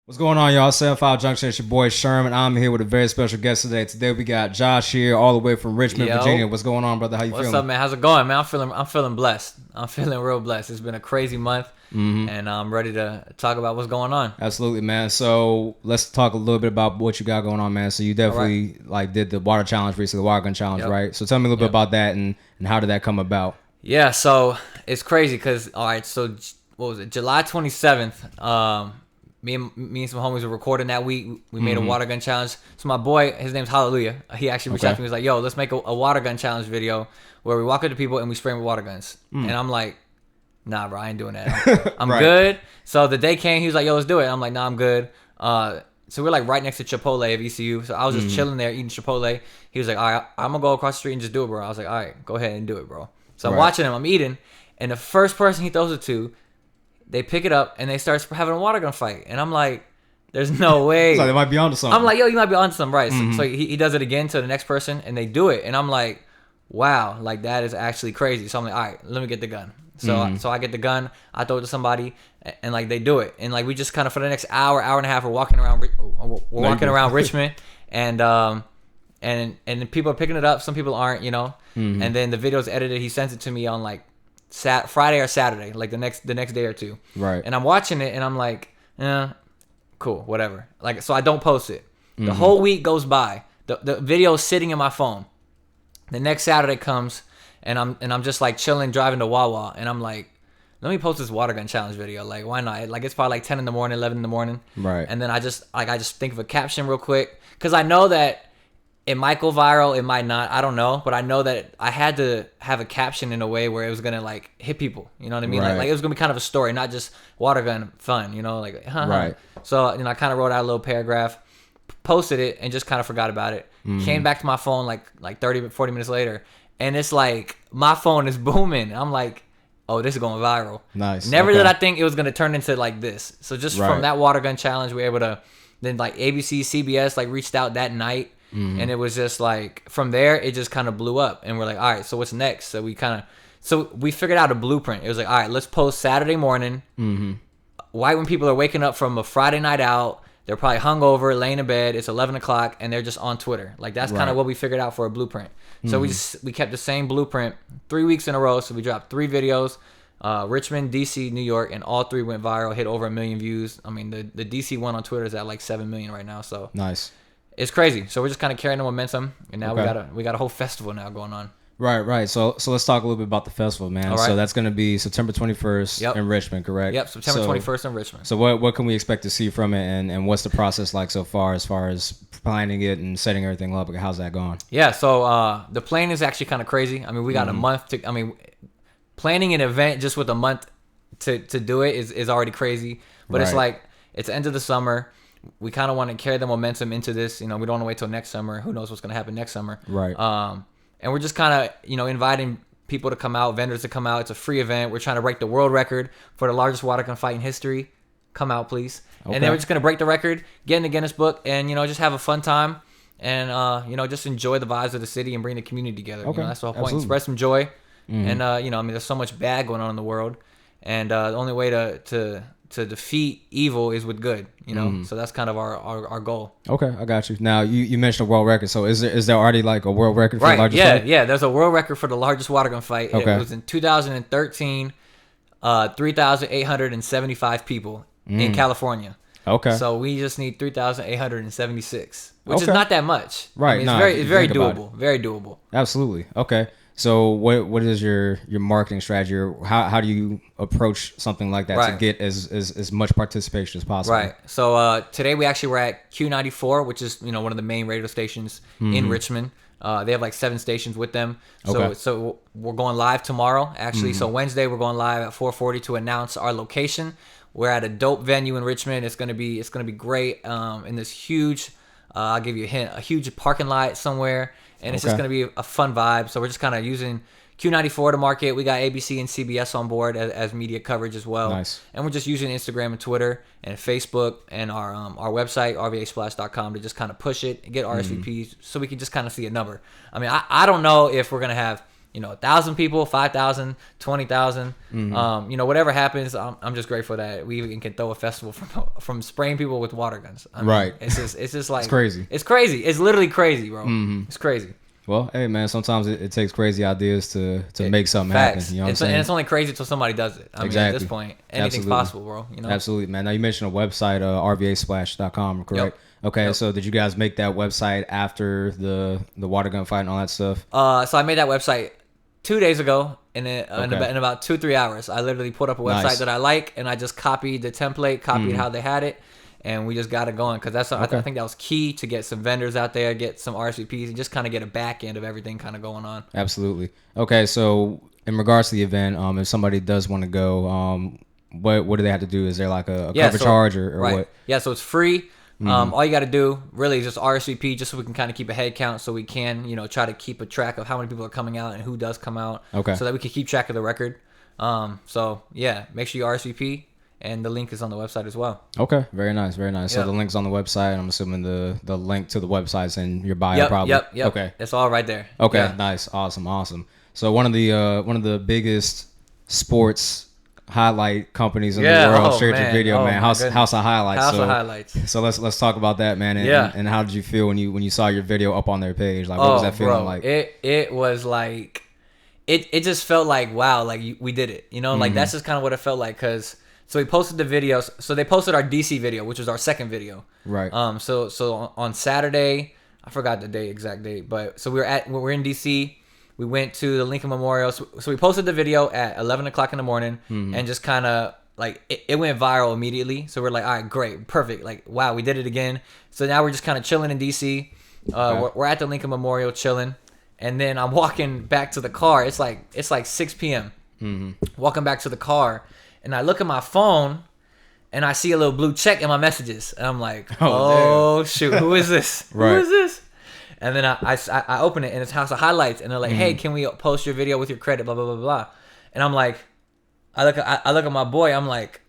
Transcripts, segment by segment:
What's going on, y'all? 75Junction, it's your boy Sherm, and I'm here with a very special guest today. Today we got Josh here, all the way from Richmond, Virginia. What's going on, brother? How you feeling? What's up, man? How's it going, man? I'm feeling blessed. I'm feeling real blessed. It's been a crazy month, and I'm ready to talk about what's going on. Absolutely, man. So let's talk a little bit about what you got going on, man. So you definitely did the water challenge recently, the WaterGun challenge, right? So tell me a little bit about that and how did that come about? Yeah, so it's crazy because so what was it? July 27th. Me and some homies were recording that week. We made a WaterGun challenge. So my boy, his name's Hallelujah. He actually reached out to me. He was like, "Yo, let's make a WaterGun challenge video where we walk up to people and we spray them with water guns." And I'm like, "Nah, bro, I ain't doing that. I'm good." So the day came. He was like, "Yo, let's do it." I'm like, "Nah, I'm good." So we're like right next to Chipotle at ECU. So I was just chilling there eating Chipotle. He was like, "All right, I'm gonna go across the street and just do it, bro." I was like, "All right, go ahead and do it, bro." So I'm watching him. I'm eating, and the first person he throws it to, they pick it up and they start having a water gun fight. And I'm like, there's no way. So they might be onto something. I'm like, yo, you might be onto something, right? So he does it again to the next person and they do it. And I'm like, wow, like that is actually crazy. So I'm like, all right, let me get the gun. So I get the gun, I throw it to somebody, and like they do it. And like we just kind of for the next hour and a half, we're walking around Richmond, and people are picking it up. Some people aren't, you know. And then the video's edited. He sends it to me on like Friday or Saturday, like the next day or two. Right. And I'm watching it and I'm like, cool, whatever. Like, so I don't post it. The whole week goes by. The video's sitting in my phone. The next Saturday comes and I'm just like chilling, driving to Wawa, and I'm like, let me post this WaterGun challenge video. Like, why not? Like, it's probably like 10 in the morning, 11 in the morning. Right. And then I just think of a caption real quick, because I know that it might go viral, it might not, I don't know, but I know that I had to have a caption in a way where it was gonna like hit people, you know what I mean? Right. Like it was gonna be kind of a story, not just WaterGun fun, you know, like Right. So I kind of wrote out a little paragraph, posted it, and just kind of forgot about it. Came back to my phone like 30, 40 minutes later, and it's like my phone is booming. I'm like, oh, this is going viral. Nice. Never did I think it was gonna turn into like this. So just Right. from that WaterGun challenge, we were able to then like ABC, CBS like reached out that night. And it was just like, from there, it just kind of blew up. And we're like, all right, so what's next? So we figured out a blueprint. It was like, all right, let's post Saturday morning. Right when people are waking up from a Friday night out, they're probably hungover, laying in bed. It's 11 o'clock, and they're just on Twitter. Like, that's kind of what we figured out for a blueprint. So we kept the same blueprint 3 weeks in a row. So we dropped 3 videos, Richmond, DC, New York, and all 3 went viral, hit over 1 million views. I mean, the DC one on Twitter is at like 7 million right now. So Nice. It's crazy. So we're just kind of carrying the momentum, and now we got a whole festival now going on. Right. So let's talk a little bit about the festival, man. All right. So that's going to be September 21st in Richmond, correct? Yep, September 21st in Richmond. So what can we expect to see from it, and what's the process like so far as planning it and setting everything up? How's that going? Yeah, so the planning is actually kind of crazy. I mean, we got a month to. I mean, planning an event just with a month to do it is already crazy. But it's like it's the end of the summer. We kind of want to carry the momentum into this. You know, we don't want to wait till next summer. Who knows what's going to happen next summer? Right. And we're just kind of, inviting people to come out, vendors to come out. It's a free event. We're trying to break the world record for the largest water gun fight in history. Come out, please. Okay. And then we're just going to break the record, get in the Guinness book, and, just have a fun time and, just enjoy the vibes of the city and bring the community together. Okay. That's the whole point. Spread some joy. And, there's so much bad going on in the world. And the only way to defeat evil is with good, so that's kind of our goal. Okay, I got you. Now you mentioned a world record, so is there already like a world record for the largest fight? Yeah, there's a world record for the largest water gun fight. Okay. It was in 2013, 3,875 people in California. Okay. So we just need 3,876, which is not that much. Right. I mean, it's very doable. Very doable. Absolutely. Okay. So what is your marketing strategy, or how do you approach something like that to get as much participation as possible? Right. So today we actually were at Q94, which is one of the main radio stations in Richmond. They have like 7 stations with them. So we're going live tomorrow actually. So Wednesday we're going live at 4:40 to announce our location. We're at a dope venue in Richmond. It's gonna be great. In this huge, I'll give you a hint, a huge parking lot somewhere. And it's just going to be a fun vibe. So we're just kind of using Q94 to market. We got ABC and CBS on board as media coverage as well. Nice. And we're just using Instagram and Twitter and Facebook and our website, RVASplashFest.com, to just kind of push it and get RSVPs so we can just kind of see a number. I mean, I don't know if we're going to have 1,000 people, 5,000, 20,000. Whatever happens, I'm just grateful that we even can throw a festival from spraying people with water guns. Right. It's just like it's crazy. It's crazy. It's literally crazy, bro. It's crazy. Well, hey man, sometimes it takes crazy ideas to make something happen. You know what I'm saying? And it's only crazy until somebody does it. I mean, at this point, anything's possible, bro. Absolutely, man. Now you mentioned a website, RVASplash.com, correct? Yep. Okay, so did you guys make that website after the water gun fight and all that stuff? So I made that website 2 days ago, and in about 2-3 hours, I literally put up a website that I like, and I just copied the template, copied how they had it. And we just got it going because I think that was key to get some vendors out there, get some RSVPs, and just kind of get a back end of everything kind of going on. Absolutely. Okay, so in regards to the event, if somebody does want to go, what do they have to do? Is there like a cover charge or what? Yeah, so it's free. All you got to do really is just RSVP, just so we can kind of keep a head count, so we can try to keep a track of how many people are coming out and who does come out. Okay. So that we can keep track of the record. So yeah, make sure you RSVP. And the link is on the website as well. Okay, very nice, very nice. So the link's on the website. I'm assuming the link to the website's in your bio, probably. Yep. Okay, it's all right there. Okay, nice, awesome. So one of the biggest sports highlight companies in the world shared your video, man. House of Highlights. House of Highlights. So let's talk about that, man. And how did you feel when you saw your video up on their page? Like, what was that feeling like? It was like, it just felt like, wow, like we did it. Like that's just kind of what it felt like, because. So we posted the videos. So they posted our DC video, which was our second video. Right. So on Saturday, I forgot the exact date, but so we're in DC. We went to the Lincoln Memorial. So we posted the video at 11 o'clock in the morning, and just kind of like it went viral immediately. So we're like, all right, great, perfect. Like, wow, we did it again. So now we're just kind of chilling in DC. We're at the Lincoln Memorial chilling, and then I'm walking back to the car. It's like 6 p.m. Walking back to the car. And I look at my phone, and I see a little blue check in my messages. And I'm like, oh shoot, who is this? Right. Who is this? And then I open it, and it's House of Highlights. And they're like, hey, can we post your video with your credit, blah, blah, blah, blah. And I'm like, I look at my boy. I'm like,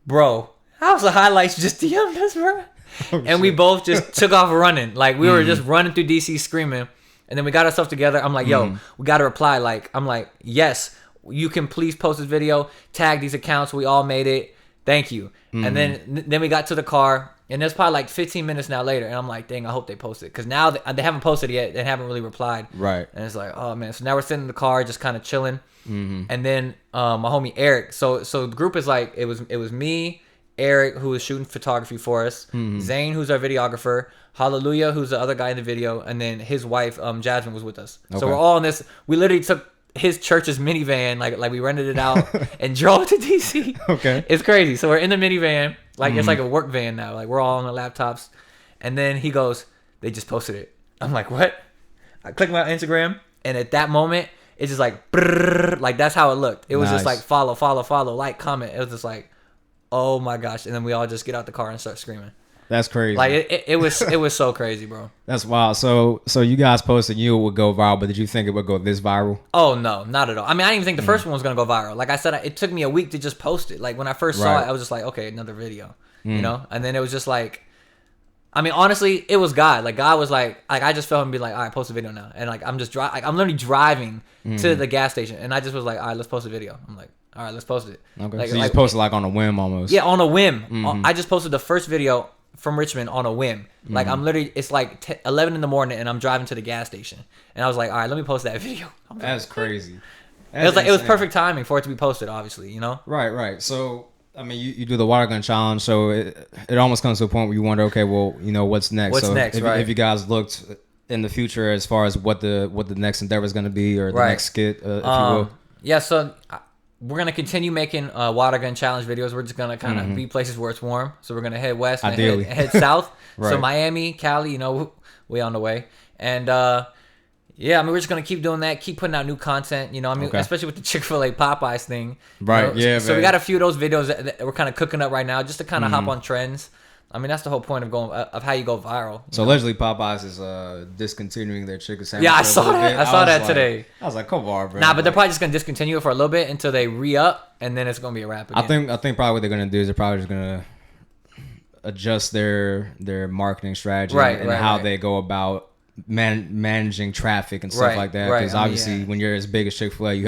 bro, House of Highlights just DM'd us, bro. And we both just took off running. Like, we were just running through DC screaming. And then we got ourselves together. I'm like, yo, we got to reply. Like, I'm like, yes. You can please post this video, tag these accounts. We all made it. Thank you. And then we got to the car, and there's probably like 15 minutes now later, and I'm like, dang, I hope they post it, because now they haven't posted it yet. They haven't really replied. Right. And it's like, oh man. So now we're sitting in the car, just kind of chilling. And then my homie Eric. So the group is like, it was me, Eric, who was shooting photography for us, Zane, who's our videographer, Hallelujah, who's the other guy in the video, and then his wife, Jasmine, was with us. Okay. So we're all in this. We literally took his church's minivan, like we rented it out and drove to DC. Okay. It's crazy. So we're in the minivan, like it's like a work van now. Like we're all on the laptops. And then he goes, they just posted it. I'm like, what? I click my Instagram, and at that moment, it's just like, brrr, like that's how it looked. It was just like follow, like, comment. It was just like, oh my gosh. And then we all just get out the car and start screaming. That's crazy. Like it was so crazy, bro. That's wild. So you guys posted you would go viral, but did you think it would go this viral? Oh no, not at all. I mean, I didn't even think the first one was gonna go viral. Like I said, it took me a week to just post it. Like when I first saw it, I was just like, okay, another video, And then it was just like, I mean, honestly, it was God. Like God was like I just felt him be like, all right, post a video now, and like I'm literally driving to the gas station, and I just was like, all right, let's post a video. I'm like, all right, let's post it. Okay. Like, so you just posted like on a whim almost. Yeah, on a whim. I just posted the first video from Richmond on a whim. Like I'm literally, it's like 11 in the morning, and I'm driving to the gas station, and I was like, all right, let me post that video. That's crazy. It was perfect timing for it to be posted, obviously, Right. So I mean, you do the water gun challenge, so it almost comes to a point where you wonder, okay, well, what's next? If you guys looked in the future as far as what the next endeavor is going to be, or the next skit, if you will. Yeah. So we're going to continue making water gun challenge videos. We're just going to kind of be places where it's warm. So we're going to head west and head south. Right. So Miami, Cali, we on the way. And yeah, I mean, we're just going to keep doing that, keep putting out new content, especially with the Chick-fil-A Popeyes thing. Right, yeah. So we got a few of those videos that we're kind of cooking up right now just to kind of hop on trends. I mean, that's the whole point of how you go viral. So allegedly Popeyes is discontinuing their chicken sandwich. Yeah, I saw that. I saw that today. I was like, come on, bro. Nah, but they're probably just gonna discontinue it for a little bit until they re-up, and then it's gonna be a wrap again. I think probably what they're gonna do is they're probably just gonna adjust their marketing strategy and how they go about managing traffic and stuff like that. Because obviously, when you're as big as Chick-fil-A, you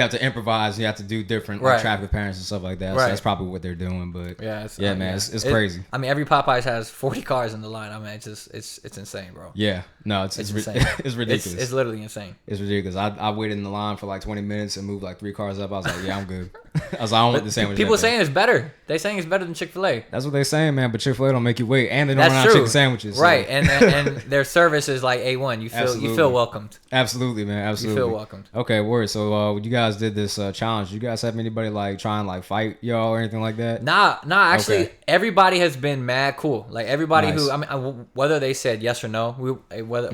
have to improvise. You have to do different traffic patterns and stuff like that. So that's probably what they're doing. But it's crazy. I mean, every Popeyes has 40 cars in the line. I mean, it's insane, bro. Yeah, no, it's insane. It's ridiculous. It's literally insane. It's ridiculous. I waited in the line for like 20 minutes and moved like 3 cars up. I was like, yeah, I'm good. I was like, I don't want the sandwich. People saying it's better. They saying it's better than Chick-fil-A. That's what they're saying, man. But Chick-fil-A don't make you wait, and they don't run out of chicken sandwiches. Right, and their service is like A1. You feel welcomed. Absolutely, man. Absolutely. You feel welcomed. Okay, word. So when you guys did this challenge, you guys have anybody like try and like fight y'all or anything like that? Nah. Actually, everybody has been mad cool. Like everybody who, I mean, whether they said yes or no, we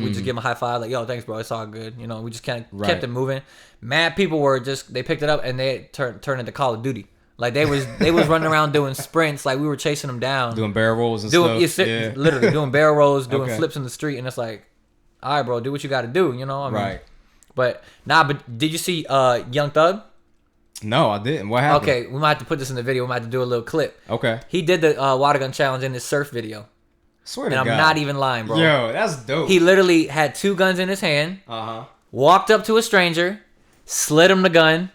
just give them a high five, like, yo, thanks, bro. It's all good. You know, we just kind of kept it moving. Mad people were they picked it up and they turned into Call of Duty. Like they was running around doing sprints, like we were chasing them down, doing barrel rolls and stuff. Literally doing barrel rolls, doing flips in the street, and it's like, all right, bro, do what you got to do, you know? I mean, But did you see Young Thug? No, I didn't. What happened? Okay, we might have to put this in the video. We might have to do a little clip. Okay. He did the WaterGun challenge in his surf video. Swear to God. And I'm not even lying, bro. Yo, that's dope. He literally had 2 guns in his hand. Walked up to a stranger, slid him the gun.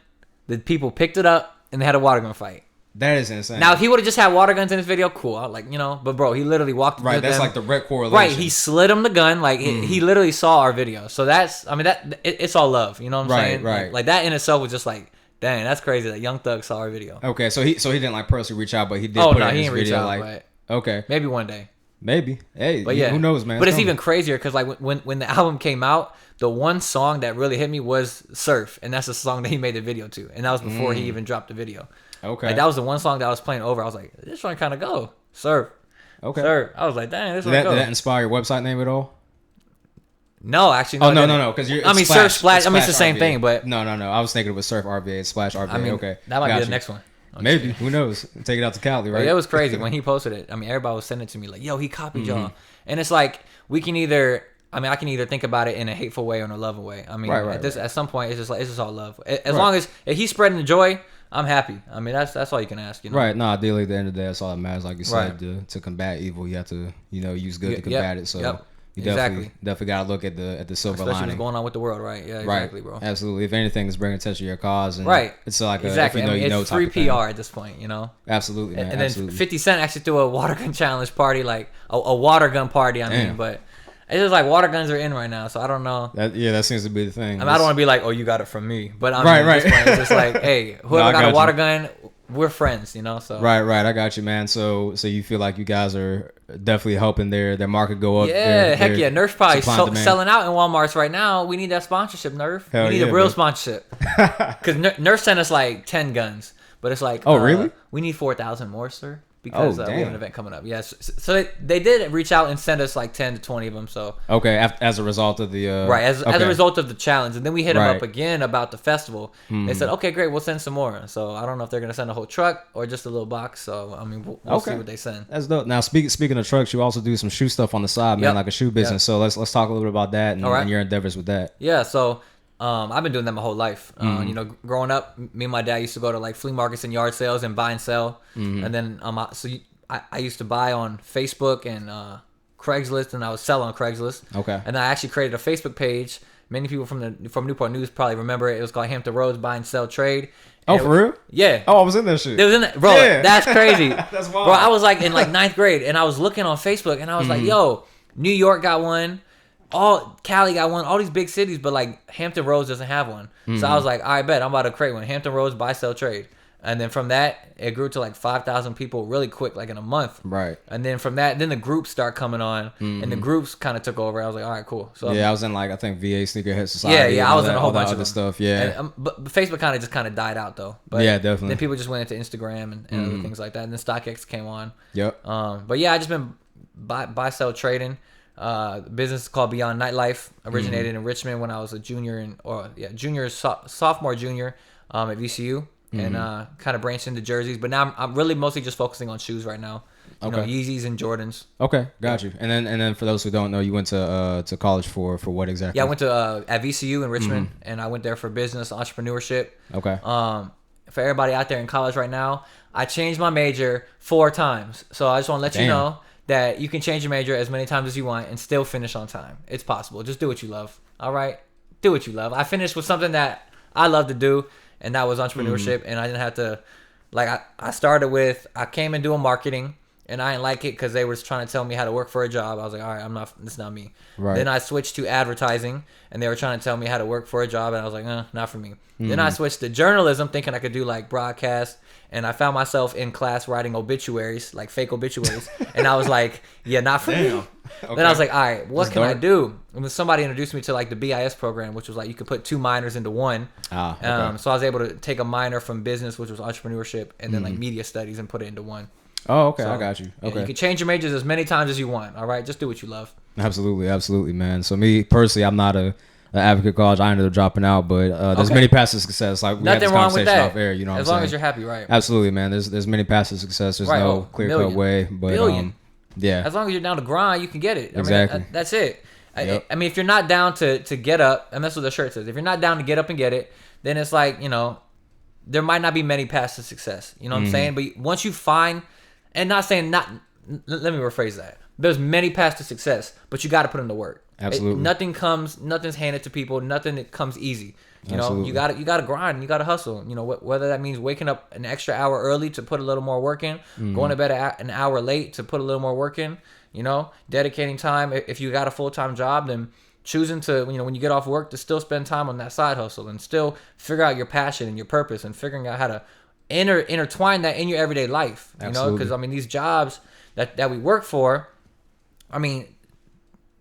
The people picked it up, and they had a WaterGun fight. That is insane. Now, if he would have just had water guns in his video, cool. I like, you know, but bro, he literally walked. Right, that's like direct correlation. Right, he slid him the gun. Like he literally saw our video. So that's, I mean, it's all love. You know what I'm saying? Right. Like that in itself was just like, dang, that's crazy that Young Thug saw our video. Okay, so he didn't like personally reach out, but he did. Put it in his video. Like, okay, maybe one day. Maybe. Hey, but yeah, who knows, man? But it's even crazier because like when the album came out, the one song that really hit me was Surf, and that's the song that he made the video to, and that was before he even dropped the video. Okay. Like that was the one song that I was playing over. I was like, this one kind of go Surf. Okay. Surf. I was like, dang, this one go. Did that inspire your website name at all? No, actually. No, no. Because you're. I mean, Surf Splash. I mean, it's the same thing, but no. I was thinking it was Surf RVA Splash RVA. I mean, okay, that might be the next one. Maybe. Who knows? Take it out to Cali, right? But it was crazy when he posted it. I mean, everybody was sending it to me like, yo, he copied y'all. And it's like, we can either, I mean, I can either think about it in a hateful way or in a loving way. I mean, at some point, it's just all love. As long as if he's spreading the joy, I'm happy. I mean, that's all you can ask, you know? Right. No, ideally, at the end of the day, that's all that matters. Like you said, to combat evil, you have to, use good to combat it. So you definitely got to look at the silver lining. Especially what's going on with the world, right? Yeah, exactly, bro. Absolutely. If anything, it's bringing attention to your cause. And it's like exactly. It's free PR at this point, you know? Absolutely, man. And then 50 Cent actually threw a water gun challenge party, like a water gun party, I mean, but it's just like water guns are in right now, so I don't know. That seems to be the thing. I mean, I don't want to be like, oh, you got it from me, but I mean, at this point, it's just like, hey, whoever got a water gun, we're friends, you know. So right, I got you, man. So you feel like you guys are definitely helping their market go up. Yeah, heck yeah. Nerf's probably selling out in Walmart's right now. We need that sponsorship, Nerf. We need a real sponsorship because Nerf sent us like 10 guns, but it's like, oh really? We need 4,000 more, sir. Because we have an event coming up. Yes. So they did reach out and send us like 10 to 20 of them. So okay, as a result of the as a result of the challenge, and then we hit them up again about the festival. They said, okay, great, we'll send some more. So I don't know if they're gonna send a whole truck or just a little box. So I mean, we'll see what they send. That's dope. Now speaking of trucks, you also do some shoe stuff on the side, man, like a shoe business. So let's talk a little bit about that and your endeavors with that. Yeah. So. I've been doing that my whole life. You know, growing up, me and my dad used to go to like flea markets and yard sales and buy and sell. And then I used to buy on Facebook and Craigslist, and I would sell on Craigslist. Okay. And I actually created a Facebook page. Many people from Newport News probably remember it. It was called Hampton Roads Buy and Sell Trade. And for real? Yeah. Oh, I was in that shit. It was in that, bro. Yeah. That's crazy. That's wild. Bro, I was like in like 9th grade, and I was looking on Facebook, and I was like, yo, New York got one. Cali got one, all these big cities, but like Hampton Roads doesn't have one. So I was like, I bet I'm about to create one. Hampton Roads Buy Sell Trade. And then from that, it grew to like 5,000 people really quick, like in a month. Right. And then from that, then the groups start coming on, and the groups kind of took over. I was like, all right, cool. So I was in like I think VA Sneakerhead Society. Yeah, I was in a whole bunch of stuff. Yeah. And, but Facebook kind of died out though. But yeah, definitely. Then people just went into Instagram and other things like that. And then StockX came on. Yep. But yeah, I just been buy sell trading. Business is called Beyond Nightlife. Originated in Richmond when I was a junior sophomore junior at VCU. And kind of branched into jerseys, but now I'm really mostly just focusing on shoes right now. You know, Yeezys and Jordans. Okay, got you. And then for those who don't know, you went to college for what exactly? Yeah, I went to at VCU in Richmond, and I went there for business entrepreneurship. Okay. For everybody out there in college right now, I changed my major 4 times, so I just want to let you know that you can change your major as many times as you want and still finish on time. It's possible. Just do what you love. All right? Do what you love. I finished with something that I love to do, and that was entrepreneurship. And I didn't have to, like, I came in doing marketing, and I didn't like it because they were trying to tell me how to work for a job. I was like, all right, this is not me. Right. Then I switched to advertising, and they were trying to tell me how to work for a job, and I was like, not for me. Then I switched to journalism, thinking I could do like broadcast, and I found myself in class writing obituaries, like fake obituaries, and I was like, yeah, not for me. Okay. Then I was like, all right, what can I do? And then somebody introduced me to like the BIS program, which was like you could put 2 minors into one. Okay. So I was able to take a minor from business, which was entrepreneurship, and then like media studies and put it into one. Oh, okay. So, I got you. Okay. Yeah, you can change your majors as many times as you want. All right. Just do what you love. Absolutely, man. So me personally, I'm not an advocate college. I ended up dropping out, but there's many paths to success. Like we had this conversation off air. You know what I'm saying? As long as you're happy, right? Absolutely, man. There's many paths to success. There's no clear cut way, but yeah. As long as you're down to grind, you can get it. Exactly. I mean, that's it. Yep. I mean, if you're not down to get up, and that's what the shirt says. If you're not down to get up and get it, then it's like, you know, there might not be many paths to success. You know what I'm saying? But once you find, and not saying not, let me rephrase that. There's many paths to success, but you got to put in the work. Absolutely. Nothing's handed to people. Nothing that comes easy. You know, you got to grind. You got to hustle. You know, whether that means waking up an extra hour early to put a little more work in, going to bed an hour late to put a little more work in. You know, dedicating time. If you got a full-time job, then choosing to, you know, when you get off work, to still spend time on that side hustle and still figure out your passion and your purpose and figuring out how to intertwine that in your everyday life. You know, because I mean, these jobs that we work for, I mean,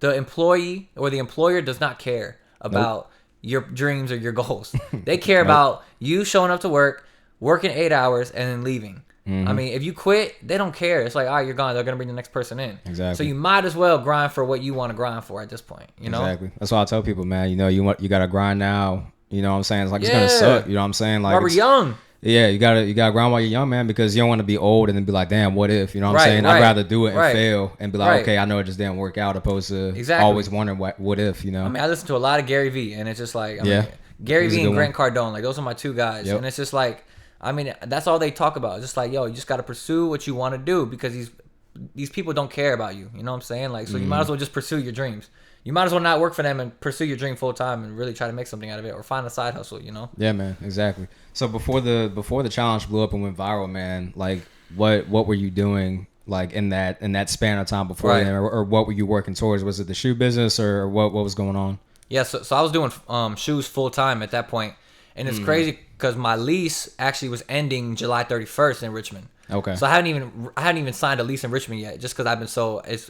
the employee or the employer does not care about your dreams or your goals. They care about you showing up to work, working 8 hours, and then leaving. I mean, if you quit, they don't care. It's like, all right, you're gone. They're going to bring the next person in. Exactly. So you might as well grind for what you want to grind for at this point, you know? Exactly. That's why I tell people, man, you know, you got to grind now. You know what I'm saying? It's like, it's going to suck. You know what I'm saying? Like, while we're young. Yeah, you gotta grind while you're young, man, because you don't want to be old and then be like, damn, what if? You know what I'm saying? I'd rather do it and fail and be like, okay, I know it just didn't work out, opposed to always wondering what if, you know? I mean, I listen to a lot of Gary Vee, and it's just like, I mean, Gary Vee and Grant Cardone, like, those are my two guys. And it's just like, I mean, that's all they talk about. It's just like, yo, you just got to pursue what you want to do, because these people don't care about you. You know what I'm saying? Like, so you might as well just pursue your dreams. You might as well not work for them and pursue your dream full time and really try to make something out of it, or find a side hustle, you know? Yeah, man, exactly. So before the challenge blew up and went viral, man, like what were you doing like in that span of time before then, or what were you working towards? Was it the shoe business, or what was going on? Yeah, so I was doing shoes full time at that point, and it's crazy because my lease actually was ending July 31st in Richmond. Okay. So I hadn't even signed a lease in Richmond yet, just because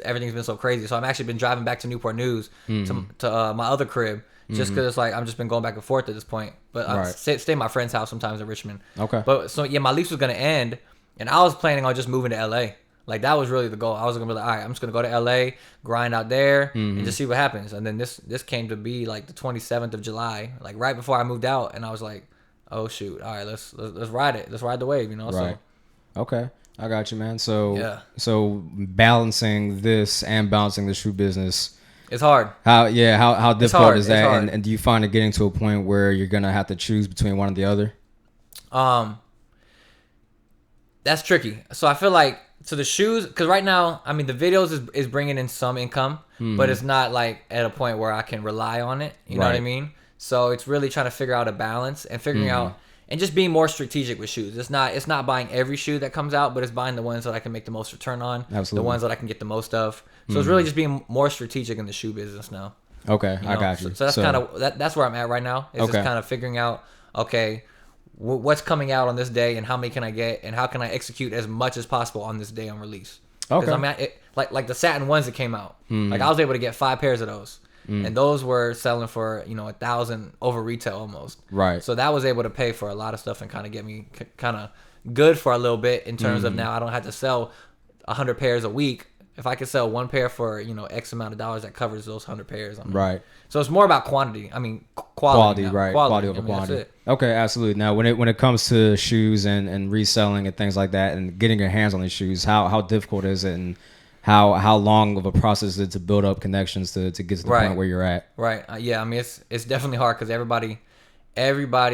everything's been so crazy. So I've actually been driving back to Newport News to my other crib, just because it's like I'm just been going back and forth at this point. But I stay at my friend's house sometimes in Richmond. Okay. But so yeah, my lease was gonna end, and I was planning on just moving to LA. Like, that was really the goal. I was gonna be like, all right, I'm just gonna go to LA, grind out there, and just see what happens. And then this came to be like the 27th of July, like right before I moved out, and I was like, oh shoot, all right, let's ride it, let's ride the wave, you know? Right. So, okay, I got you, man. So so balancing this and balancing the shoe business, it's hard. How difficult is that? And do you find it getting to a point where you're gonna have to choose between one or the other? That's tricky. So I feel like, so the shoes, because right now, I mean, the videos is bringing in some income, but it's not like at a point where I can rely on it. You know what I mean? So it's really trying to figure out a balance and figuring out, and just being more strategic with shoes. It's not buying every shoe that comes out, but it's buying the ones that I can make the most return on. Absolutely. The ones that I can get the most of. So it's really just being more strategic in the shoe business now. Okay, I got you. So that's kind of that's where I'm at right now. It's just kind of figuring out, okay, what's coming out on this day, and how many can I get, and how can I execute as much as possible on this day on release. Okay. I mean, like the satin ones that came out, like I was able to get 5 pairs of those, and those were selling for, you know, $1,000 over retail almost. Right. So that was able to pay for a lot of stuff and kind of get me kind of good for a little bit in terms of, now I don't have to sell 100 pairs a week. If I could sell 1 pair for, you know, X amount of dollars, that covers those 100 pairs. Right. So it's more about quantity. I mean, quality. Right. Quality over quantity. That's it. Okay, absolutely. Now, when it comes to shoes and reselling and things like that, and getting your hands on these shoes, how difficult is it, and how long of a process is it to build up connections to get to the point where you're at? Right. Yeah. I mean, it's definitely hard, because everybody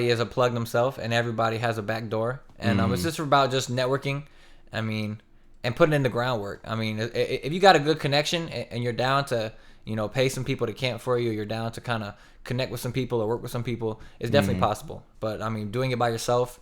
is a plug themselves, and everybody has a back door, and it's just about just networking. I mean, and putting in the groundwork. I mean, if you got a good connection and you're down to, pay some people to camp for you, you're down to kind of connect with some people or work with some people, it's definitely possible. But I mean, doing it by yourself,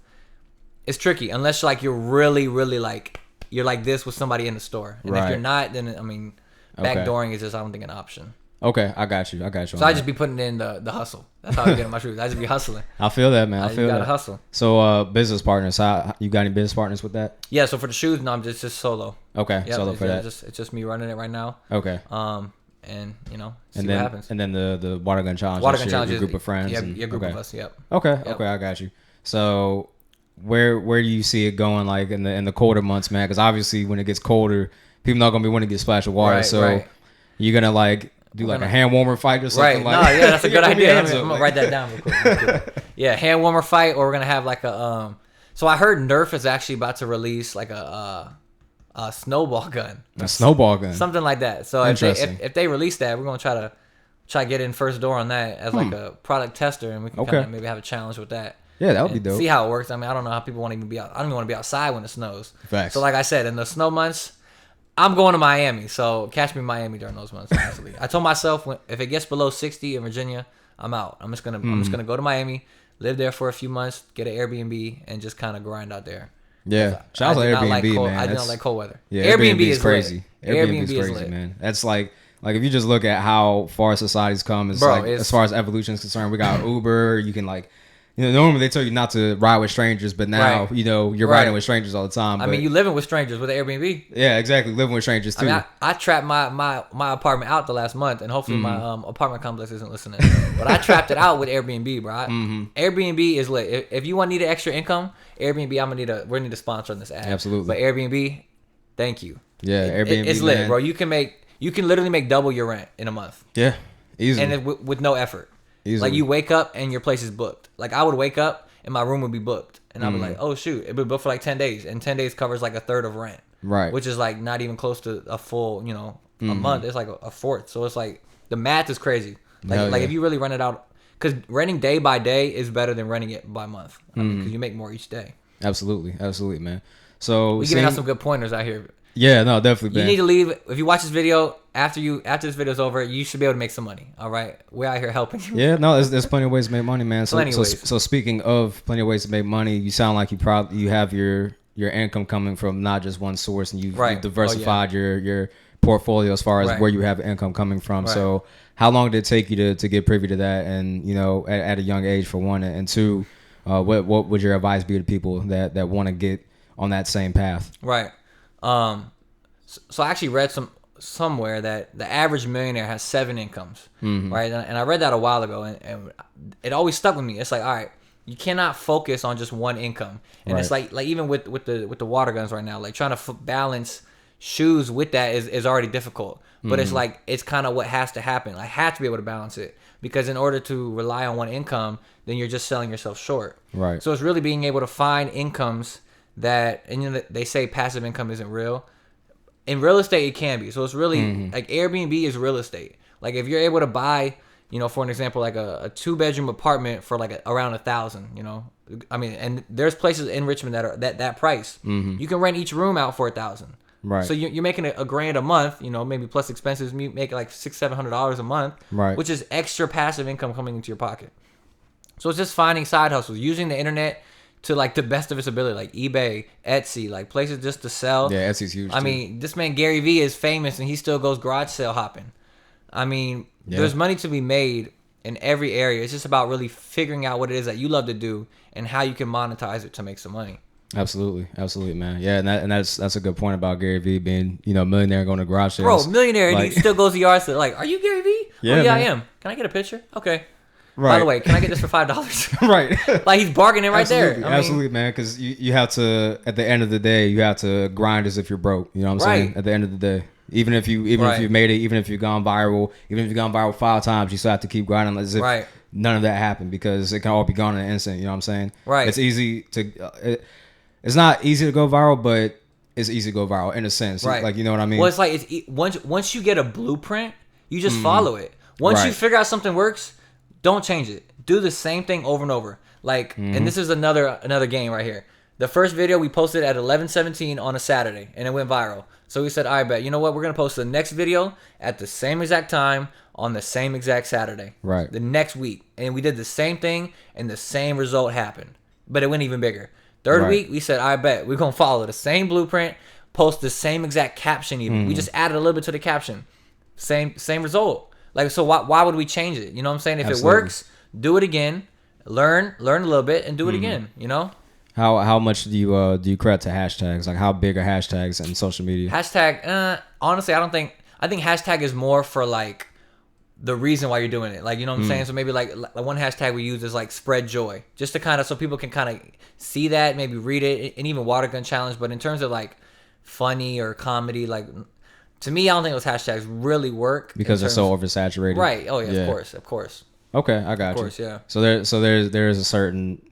it's tricky unless you're really, really you're like this with somebody in the store. And if you're not, then I mean, backdooring is just, I don't think, an option. Okay, I got you. So I just be putting in the hustle. That's how I get in my shoes. I just be hustling. I feel that, man. I feel that. You gotta hustle. So, business partners, you got any business partners with that? Yeah. So for the shoes, no, I'm just solo. Okay, yep, solo for that. It's just me running it right now. Okay. And see what happens. And then the WaterGun challenge. Challenge your group of friends. Yeah, your group of us. Yep. Okay. Okay, I got you. So, where do you see it going, like in the colder months, man? Because obviously, when it gets colder, people not gonna be wanting to get splashed with water. Right, you're gonna do a hand warmer fight or something that's a good idea. I'm gonna write that down real quick. Yeah, hand warmer fight, or we're gonna have so I heard Nerf is actually about to release a snowball gun. A snowball gun. Something like that. So if they release that, we're gonna try to get in first door on that as a product tester, and we can kind of maybe have a challenge with that. Yeah, that would be dope. See how it works. I mean, I don't know how people want to even be out. I don't even want to be outside when it snows. Facts. So like I said, in the snow months, I'm going to Miami, so catch me in Miami during those months. Honestly, I told myself if it gets below 60 in Virginia, I'm out. I'm just gonna go to Miami, live there for a few months, get an Airbnb, and just kind of grind out there. Yeah, shout out to Airbnb, man. I don't like cold weather. Yeah, Airbnb is crazy. Airbnb is crazy, man. That's like if you just look at how far society's come, as far as evolution is concerned, we got Uber. You can normally they tell you not to ride with strangers, but now you're riding with strangers all the time. I mean, you living with strangers with Airbnb. Yeah, exactly. Living with strangers too. I mean, I trapped my apartment out the last month, and hopefully my apartment complex isn't listening. But I trapped it out with Airbnb, bro. Airbnb is lit. If you need an extra income, Airbnb, we're need to sponsor on this ad. Absolutely. But Airbnb, thank you. Yeah, Airbnb. It's lit, bro. You can literally make double your rent in a month. Yeah, easily. And with no effort. Easily. Like you wake up and your place is booked. Like I would wake up and my room would be booked, and I'd be like, oh shoot, it'd be booked for 10 days, and 10 days covers a third of rent. Right. Which is not even close to a full, a month. It's a fourth. So it's the math is crazy. If you really rent it out, because renting day by day is better than renting it by month, because you make more each day. Absolutely, man. So we're giving out some good pointers out here. Yeah, no, definitely. You need to leave. If you watch this video after this video's over, you should be able to make some money. All right, we're out here helping you. Yeah, no, there's plenty of ways to make money, man. So speaking of plenty of ways to make money, you sound like you have your income coming from not just one source, and you've diversified your portfolio as far as where you have income coming from. Right. So how long did it take you to get privy to that, and at a young age, for one, and two, what would your advice be to people that want to get on that same path? Right. So I actually read somewhere that the average millionaire has 7 incomes, right? And I read that a while ago, and it always stuck with me. It's all right, you cannot focus on just one income, and it's like even with the water guns right now, trying to balance shoes with that is already difficult. But it's kind of what has to happen. I have to be able to balance it, because in order to rely on one income, then you're just selling yourself short. Right. So it's really being able to find incomes that, and they say passive income isn't real. In real estate, it can be. So it's really Airbnb is real estate. If you're able to buy, for an example, a 2-bedroom apartment for around $1,000, I mean, and there's places in Richmond that are that price. You can rent each room out for $1,000. Right. So you're making $1,000 a month, maybe plus expenses, you make $600-700 a month, right? Which is extra passive income coming into your pocket. So it's just finding side hustles, using the internet to the best of its ability, eBay, Etsy, places just to sell. Yeah, Etsy's huge. I mean, this man Gary Vee is famous, and he still goes garage sale hopping. I mean, there's money to be made in every area. It's just about really figuring out what it is that you love to do and how you can monetize it to make some money. Absolutely, man. Yeah, and that's a good point about Gary Vee being a millionaire going to garage sales. Bro, millionaire, and he still goes to yard sale. Are you Gary Vee? Yeah, I am. Can I get a picture? Okay. Right. By the way, can I get this for $5? Right. He's bargaining right there. Absolutely, man. Because you have to, at the end of the day, you have to grind as if you're broke. You know what I'm saying? At the end of the day, even if you made it, even if you've gone viral, 5 times, you still have to keep grinding as if none of that happened, because it can all be gone in an instant. You know what I'm saying? Right. It's easy to. It's not easy to go viral, but it's easy to go viral in a sense. Right. You know what I mean? Well, it's once you get a blueprint, you just follow it. Once you figure out something works, don't change it. Do the same thing over and over. And this is another game right here. The first video we posted at 11:17 on a Saturday, and it went viral. So we said, all right, bet, you know what? We're going to post the next video at the same exact time on the same exact Saturday. Right. The next week. And we did the same thing, and the same result happened. But it went even bigger. Third week, we said, I bet, we're going to follow the same blueprint, post the same exact caption even. We just added a little bit to the caption. Same result. Like, so why would we change it? You know what I'm saying? If it works, do it again. Learn a little bit, and do it again, you know? How much do you credit to hashtags? Like, how big are hashtags in social media? Hashtag, honestly, I think hashtag is more for like the reason why you're doing it. Like, you know what I'm saying? So maybe like one hashtag we use is like spread joy, just to kind of, so people can kind of see that, maybe read it, and even WaterGun challenge. But in terms of like funny or comedy, like, to me, I don't think those hashtags really work because they're so oversaturated. Right. Oh yeah. Of course. Okay, I got you. Of course, yeah. So there's a certain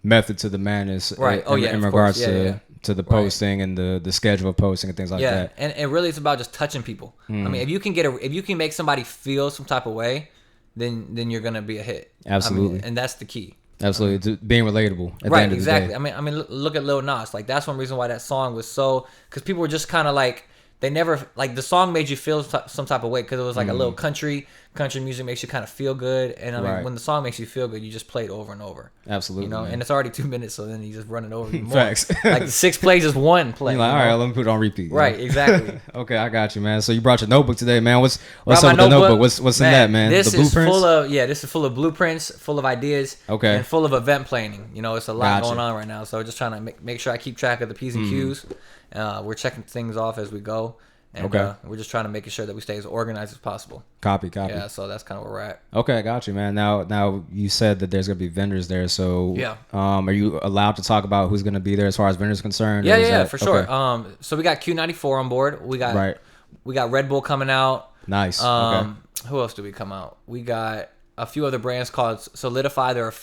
method to the madness, right? In regards to the posting and the schedule of posting and things like that. And really, it's about just touching people. I mean, if you can make somebody feel some type of way, then you're gonna be a hit. Absolutely, and that's the key. Absolutely, being relatable. At right, the end exactly. Of the day. I mean, look at Lil Nas. Like, that's one reason why that song was so, because people were just kind of like, they never, like, the song made you feel some type of way because it was like a little country music makes you kind of feel good. And I mean, when the song makes you feel good, you just play it over and over. Absolutely. You know, man. And it's already 2 minutes, so then you just run it over even more. Facts. Like, the 6 plays is 1 play. You're like, all right, let me put it on repeat. Right, exactly. Okay, I got you, man. So you brought your notebook today, man. What's up with the notebook? What's in that, man? This the blueprints? This is full of blueprints, full of ideas, okay, and full of event planning. You know, it's a lot going on right now. So just trying to make sure I keep track of the P's and Q's. We're checking things off as we go. And we're just trying to make sure that we stay as organized as possible. Copy. Yeah, so that's kind of where we're at. Okay, got you, man. Now you said that there's gonna be vendors there, so are you allowed to talk about who's gonna be there as far as vendors concerned? Yeah, for sure. So we got Q94 on board. We got Red Bull coming out. Nice. Who else do we come out? We got a few other brands called Solidify. They're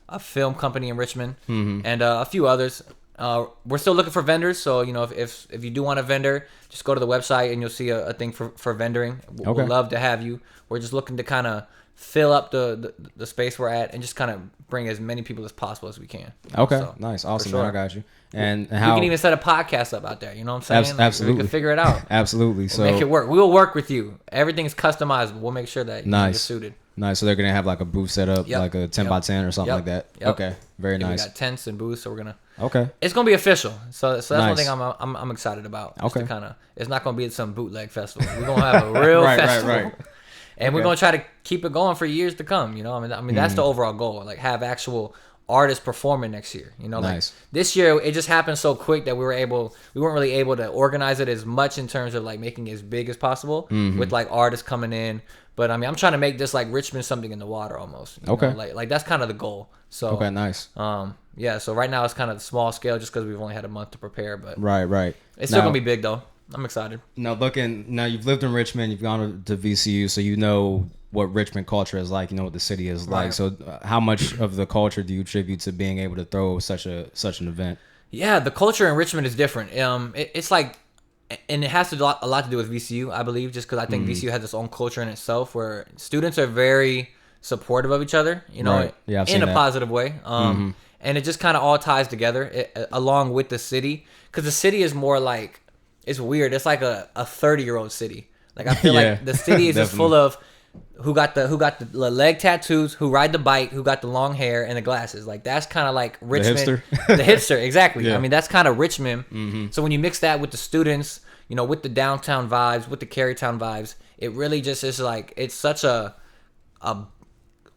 a film company in Richmond, and a few others. We're still looking for vendors, so you know, if you do want a vendor, just go to the website and you'll see a thing for vendoring. We'd love to have you. We're just looking to kind of fill up the space we're at and just kind of bring as many people as possible as we can. Okay, so, nice, awesome, man, I got you. And how we can even set a podcast up out there. You know what I'm saying? Absolutely, we can figure it out. Absolutely, so we'll make it work. We'll work with you. Everything's customizable. We'll make sure that you're suited. Nice. So they're gonna have like a booth set up, like a 10x10 or something like that. Okay, very nice. We got tents and booths, so we're gonna. Okay. It's gonna be official, so that's one thing I'm excited about. Okay. It's not gonna be at some bootleg festival. We're gonna have a real festival. Right. And we're gonna try to keep it going for years to come. You know, I mean that's the overall goal. Like, have actual artists performing next year. You know, like this year it just happened so quick that we weren't really able to organize it as much in terms of like making it as big as possible with like artists coming in. But I mean, I'm trying to make this like Richmond something in the water almost. You know? Like that's kind of the goal. So nice. Yeah. So right now it's kind of small scale just because we've only had a month to prepare. But right. It's still gonna be big though. I'm excited. Now you've lived in Richmond, you've gone to VCU, so you know what Richmond culture is like. You know what the city is like. So how much of the culture do you attribute to being able to throw such an event? Yeah, the culture in Richmond is different. It's like. And it has a lot to do with VCU, I believe, just because I think VCU has its own culture in itself where students are very supportive of each other, you know, in a positive way. And it just kind of all ties together along with the city, because the city is more like, it's weird. It's like a 30-year-old city. Like, I feel like the city is just full of who got the leg tattoos, who ride the bike, who got the long hair and the glasses. Like, that's kind of like Richmond. The hipster, exactly. I mean, that's kind of Richmond. So when you mix that with the students, you know, with the downtown vibes, with the Carytown vibes, it really just is like, it's such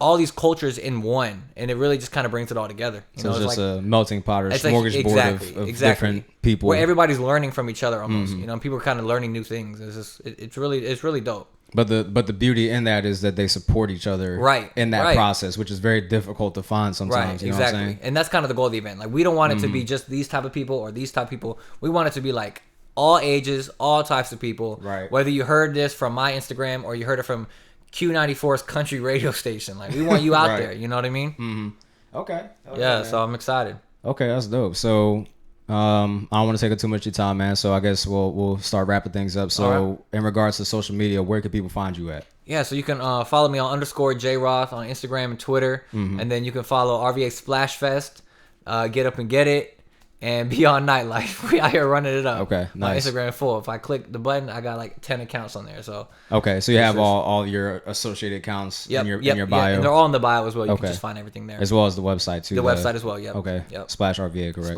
all these cultures in one, and it really just kind of brings it all together. You know, it's just like a melting pot or smorgasbord of different people, where everybody's learning from each other almost. You know, people are kind of learning new things. It's really dope. But the beauty in that is that they support each other in that process, which is very difficult to find sometimes. You know what I'm saying? And that's kind of the goal of the event. Like, we don't want it to be just these type of people or these type of people. We want it to be like all ages, all types of people. Right. Whether you heard this from my Instagram or you heard it from Q94's country radio station. Like, we want you out there. You know what I mean? Okay. Yeah, so I'm excited. Okay, that's dope. So I don't want to take up too much of your time, man. So I guess we'll start wrapping things up. So in regards to social media, where can people find you at? Yeah, so you can follow me on _JRoth on Instagram and Twitter. And then you can follow RVA Splash Fest, Get Up and Get It. and Beyond Nightlife. We out here running it up. Okay, nice. My Instagram full. If I click the button, I got like 10 accounts on there. So okay, so you have all your associated accounts in your bio. Yeah, and they're all in the bio as well. You can just find everything there. As well as the website too. The website as well, yep. Okay. Yep. Splash RVA, correct?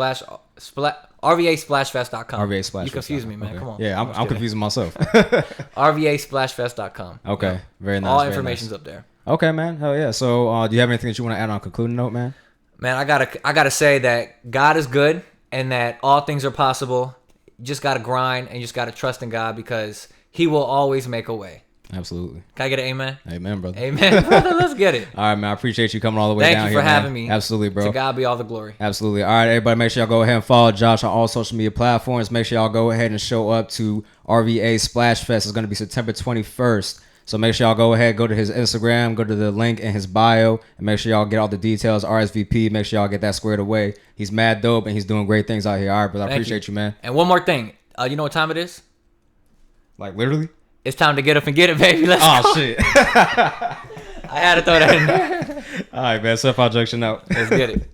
RVASplashFest.com. RVASplashFest. You confuse me, man. Okay. Come on. Yeah, I'm confusing myself. RVASplashFest.com. Okay. Yep. Very nice. All information's up there. Okay, man. Hell yeah. So do you have anything that you want to add on a concluding note, man? Man, I gotta say that God is good and that all things are possible. You just gotta grind and you just gotta trust in God because He will always make a way. Absolutely. Can I get an amen? Amen, brother. Amen, brother. Let's get it. All right, man. I appreciate you coming all the way down here. Thank you for having me. Absolutely, bro. To God be all the glory. Absolutely. All right, everybody, make sure y'all go ahead and follow Josh on all social media platforms. Make sure y'all go ahead and show up to RVA Splash Fest. It's going to be September 21st. So make sure y'all go ahead, go to his Instagram, go to the link in his bio, and make sure y'all get all the details. RSVP, make sure y'all get that squared away. He's mad dope, and he's doing great things out here. All right, brother. I appreciate you, man. And one more thing. You know what time it is? Like, literally? It's time to get up and get it, baby. Let's go. Shit. I had to throw that in there. All right, man. 75 Junction out. Let's get it.